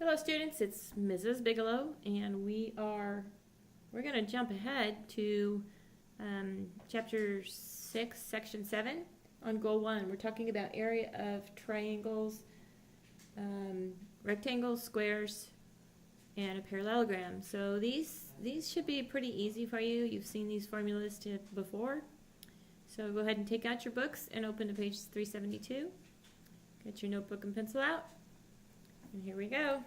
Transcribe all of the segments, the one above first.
Hello students, it's Mrs. Bigelow and we're going to jump ahead to chapter 6, section 7 on goal 1. We're talking about area of triangles, rectangles, squares, and a parallelogram. So these should be pretty easy for you. You've seen these formulas before. So go ahead and take out your books and open to page 372. Get your notebook and pencil out. And here we go.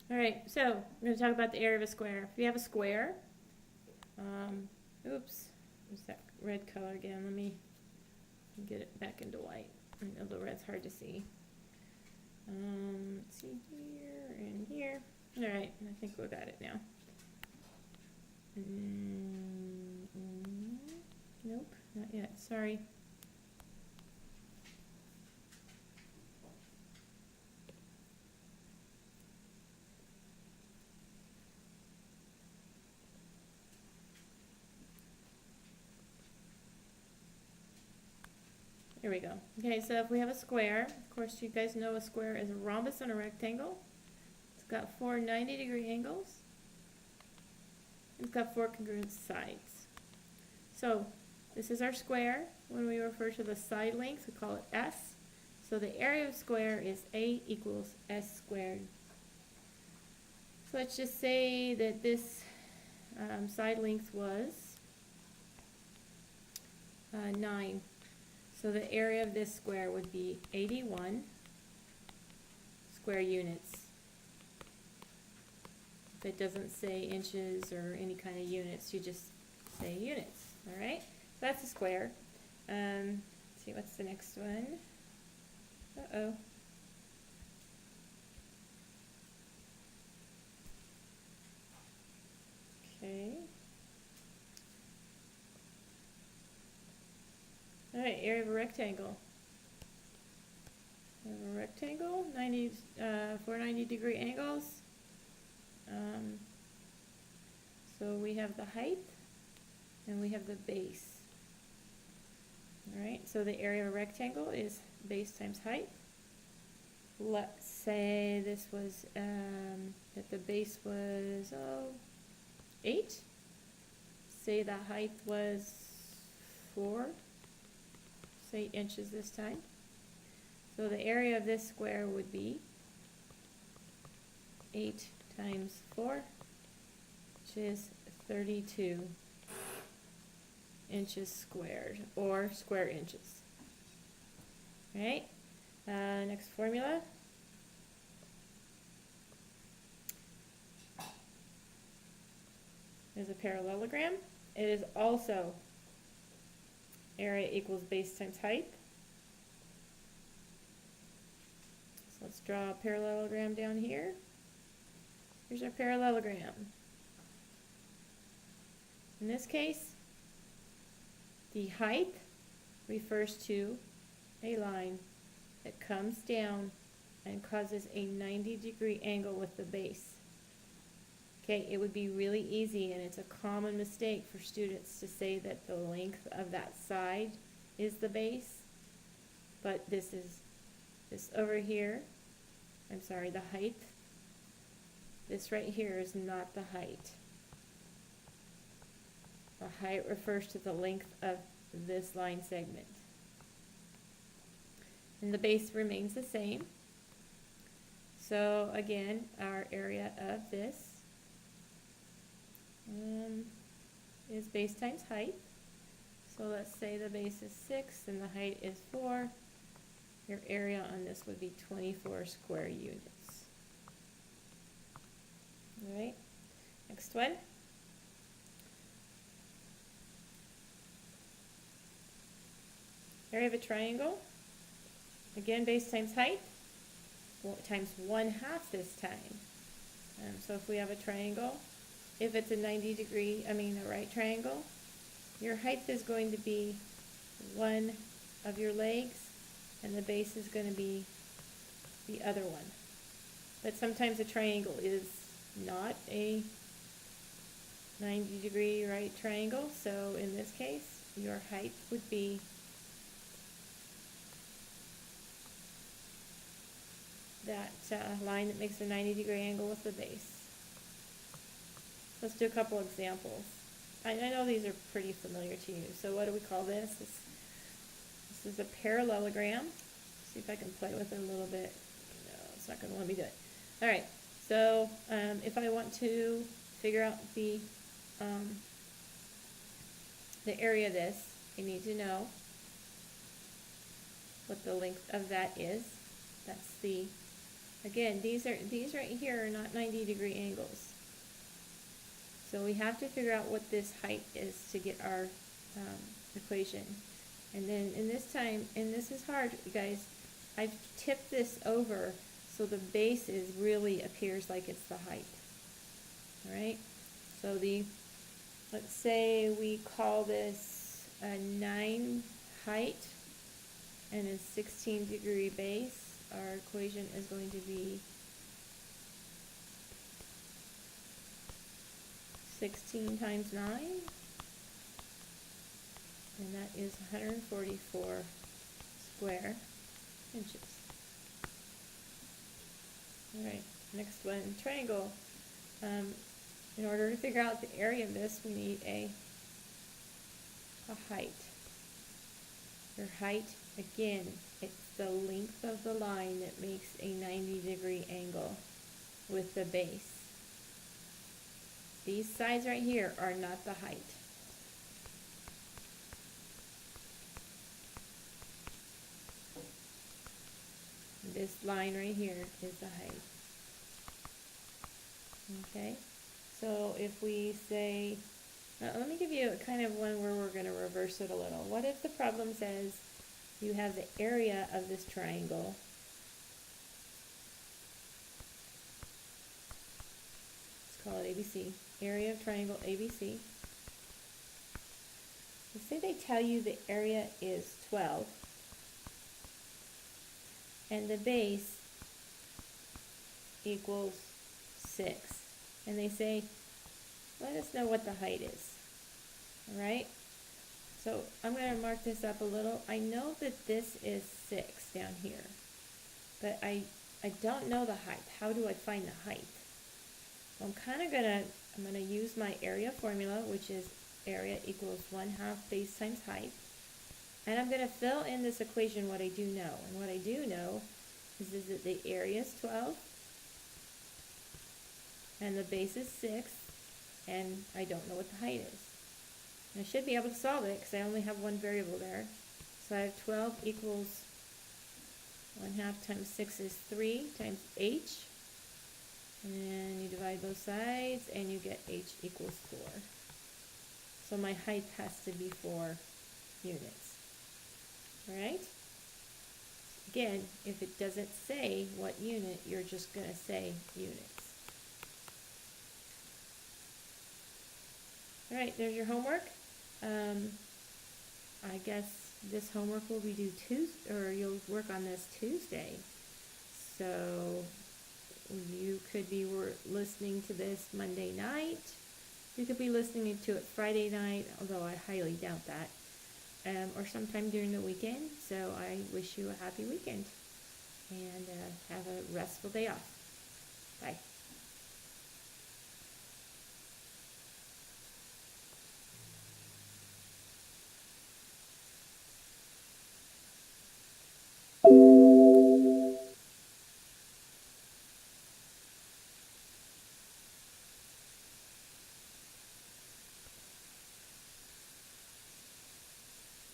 All right, so we're going to talk about the area of a square. If you have a square, oops, there's that red color again. Let me get it back into white. I know the red's hard to see. Let's see here and here. All right, I think we got it now. Nope, not yet. Sorry. Here we go. Okay, so if we have a square, of course you guys know a square is a rhombus and a rectangle. It's got 4 90-degree angles. It's got 4 congruent sides. So this is our square. When we refer to the side lengths, we call it S. So the area of a square is A equals S squared. So let's just say that this side length was 9. So the area of this square would be 81 square units. If it doesn't say inches or any kind of units, you just say units. All right, so that's a square. Let's see, what's the next one? Uh-oh. Okay. All right, area of a rectangle. We have a rectangle, 4 90-degree angles. So we have the height and we have the base. All right, so the area of a rectangle is base times height. Let's say this was, that the base was 8. Say the height was 4. 8 inches this time. So the area of this square would be 8 times 4, which is 32 inches squared, or square inches. All right, next formula. Is a parallelogram. It is also area equals base times height. So let's draw a parallelogram down here. Here's our parallelogram. In this case, the height refers to a line that comes down and causes a 90-degree angle with the base. Okay, it would be really easy, and it's a common mistake for students to say that the length of that side is the base, but this over here, I'm sorry, the height, this right here is not the height. The height refers to the length of this line segment. And the base remains the same. So again, our area of this is base times height. So let's say the base is 6 and the height is 4. Your area on this would be 24 square units. All right, next one. Area of a triangle. Again, base times height, times 1/2 this time. So if we have a triangle, if it's a 90-degree, a right triangle, your height is going to be one of your legs, and the base is going to be the other one. But sometimes a triangle is not a 90-degree right triangle, so in this case, your height would be that line that makes a 90-degree angle with the base. Let's do a couple examples. I know these are pretty familiar to you. So what do we call this? This is a parallelogram. See if I can play with it a little bit. No, it's not going to let me do it. All right. So if I want to figure out the area of this, I need to know what the length of that is. That's the, again, these right here are not 90-degree angles. So we have to figure out what this height is to get our equation. And then in this time, and this is hard, you guys, I've tipped this over so the base really appears like it's the height. All right? So let's say we call this a 9 height and a 16-degree base. Our equation is going to be 16 times 9, and that is 144 square inches. All right, next one, triangle. In order to figure out the area of this, we need a height. Your height, again, it's the length of the line that makes a 90-degree angle with the base. These sides right here are not the height. This line right here is the height. Okay, so if we say, let me give you a kind of one where we're going to reverse it a little. What if the problem says you have the area of this triangle call it ABC, area of triangle ABC. Let's say they tell you the area is 12 and the base equals 6. And they say, let us know what the height is. All right? So I'm going to mark this up a little. I know that this is 6 down here, but I don't know the height. How do I find the height? Well, I'm going to use my area formula, which is area equals 1/2 base times height. And I'm going to fill in this equation what I do know. And what I do know is that the area is 12 and the base is 6, and I don't know what the height is. And I should be able to solve it because I only have one variable there. So I have 12 equals 1/2 times 6 is 3 times h. And you divide both sides and you get h equals 4. So my height has to be 4 units. Alright? Again, if it doesn't say what unit, you're just going to say units. Alright, there's your homework. I guess this homework will be due Tuesday, or you'll work on this Tuesday. So you could be listening to this Monday night. You could be listening to it Friday night, although I highly doubt that, or sometime during the weekend. So I wish you a happy weekend and have a restful day off. Bye.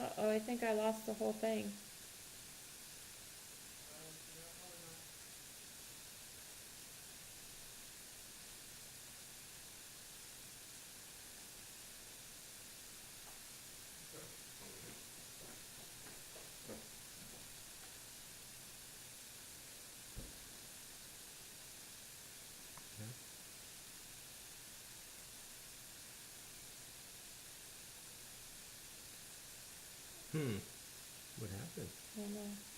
Uh-oh, I think I lost the whole thing. What happened? I don't know.